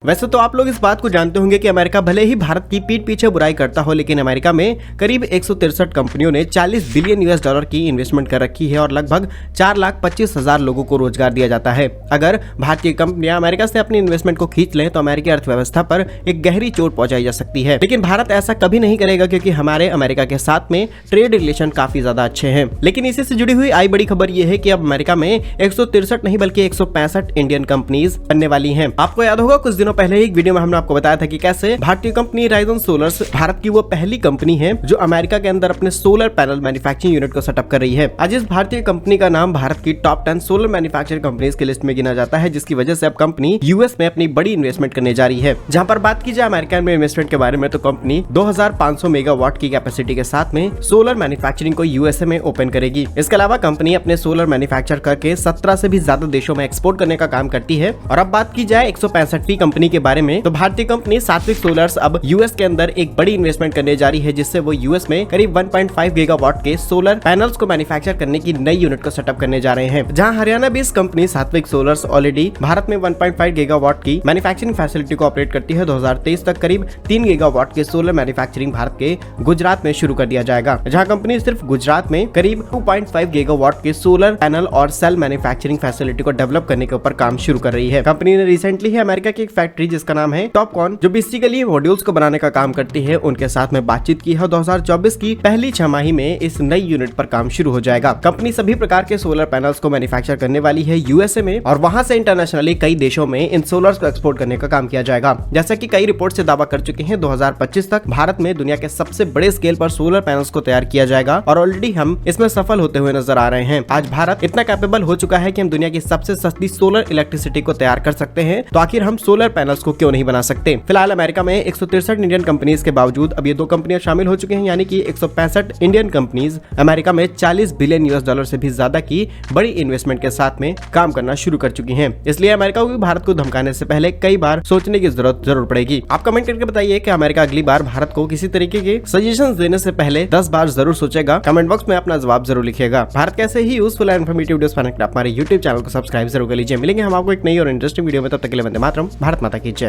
वैसे तो आप लोग इस बात को जानते होंगे कि अमेरिका भले ही भारत की पीठ पीछे बुराई करता हो, लेकिन अमेरिका में करीब 163 कंपनियों ने 40 बिलियन यूएस डॉलर की इन्वेस्टमेंट कर रखी है और लगभग 4,25,000 लोगों को रोजगार दिया जाता है। अगर भारतीय कंपनियां अमेरिका से अपनी इन्वेस्टमेंट को खींच लें तो अमेरिकी अर्थव्यवस्था पर एक गहरी चोट पहुंचाई जा सकती है, लेकिन भारत ऐसा कभी नहीं करेगा क्योंकि हमारे अमेरिका के साथ में ट्रेड रिलेशन काफी ज्यादा अच्छे हैं। लेकिन इसी से जुड़ी हुई आई बड़ी खबर ये है कि अब अमेरिका में 163 नहीं बल्कि 165 इंडियन कंपनीज बनने वाली हैं। आपको याद होगा कुछ दिनों पहले एक वीडियो में हमने आपको बताया था कि कैसे भारतीय कंपनी राइजन सोलर्स भारत की वो पहली कंपनी है जो अमेरिका के अंदर अपने सोलर पैनल मैन्युफैक्चरिंग यूनिट को सेटअप कर रही है। आज इस भारतीय कंपनी का नाम भारत की टॉप 10 सोलर मैन्युफैक्चरिंग कंपनीज की लिस्ट में गिना जाता है, जिसकी वजह से अब कंपनी यूएस में अपनी बड़ी इन्वेस्टमेंट करने जा रही है। जहां पर बात की जाए अमेरिका में इन्वेस्टमेंट के बारे में तो कंपनी 2500 मेगावाट की कैपेसिटी के साथ में सोलर मैन्युफैक्चरिंग को यूएसए में ओपन करेगी। इसके अलावा कंपनी अपने सोलर मैन्युफैक्चर करके 17 से भी ज्यादा देशों में एक्सपोर्ट करने का काम करती है। और अब बात की जाए 165वीं कंपनी के बारे में तो भारतीय कंपनी सात्विक सोलर्स अब यूएस के अंदर एक बड़ी इन्वेस्टमेंट करने जा रही है, जिससे वो यूएस में करीब 1.5 गीगावाट के सोलर पैनल्स को मैन्युफैक्चर करने की नई यूनिट को सेटअप करने जा रहे हैं। जहां हरियाणा बेस्ड कंपनी सात्विक सोलर्स ऑलरेडी भारत में 1.5 गीगावाट की मैन्युफैक्चरिंग फैसिलिटी को ऑपरेट करती है। 2023 तक करीब 3 गीगावाट के सोलर मैन्युफैक्चरिंग भारत के गुजरात में शुरू कर दिया जाएगा, जहां कंपनी सिर्फ गुजरात में करीब 2.5 गीगावाट के सोलर पैनल और सेल मैन्युफैक्चरिंग फैसिलिटी को डेवलप करने के ऊपर काम शुरू कर रही है। कंपनी ने रिसेंटली ही अमेरिका की एक फैक्ट्री जिसका नाम है टॉपकॉन जो बेसिकली मॉड्यूल्स को बनाने का काम करती है, उनके साथ में बातचीत की है। 2024 की पहली छमाही में इस नई यूनिट पर काम शुरू हो जाएगा। कंपनी सभी प्रकार के सोलर पैनल्स को मैन्युफैक्चर करने वाली है यूएसए में और वहां से इंटरनेशनली कई देशों में इन सोलर्स को एक्सपोर्ट करने का काम किया जाएगा। जैसा कि कई रिपोर्ट से दावा कर चुके हैं 2025 तक भारत में दुनिया के सबसे बड़े स्केल पर सोलर पैनल्स को तैयार किया जाएगा और ऑलरेडी हम इसमें सफल होते हुए नजर आ रहे हैं। आज भारत इतना कैपेबल हो चुका है कि हम दुनिया की सबसे सस्ती सोलर इलेक्ट्रिसिटी को तैयार कर सकते हैं, तो आखिर हम सोलर पैनल्स को क्यों नहीं बना सकते। फिलहाल अमेरिका में 163 इंडियन कंपनीज के बावजूद अब ये 2 कंपनियां शामिल हो चुके हैं, यानी कि 165 इंडियन कंपनीज अमेरिका में 40 बिलियन यूएस डॉलर से भी ज्यादा की बड़ी इन्वेस्टमेंट के साथ में काम करना शुरू कर चुकी हैं। इसलिए अमेरिका को भी भारत को धमकाने से पहले कई बार सोचने की जरूरत जरूर पड़ेगी। आप कमेंट करके बताइए कि अमेरिका अगली बार भारत को किसी तरीके के सजेशंस देने से पहले 10 बार जरूर सोचेगा। कमेंट बॉक्स में अपना जवाब जरूर लिखिएगा। भारत कैसे ही यूजफुल एंड इन्फॉर्मेटिव वीडियोस पाने के लिए हमारे यूट्यूब चैनल को सब्सक्राइब जरूर कर लीजिए। मिलेंगे हम आपको एक नई और इंटरेस्टिंग वीडियो में, तब तक के लिए वंदे मातरम। भारत माता की जय।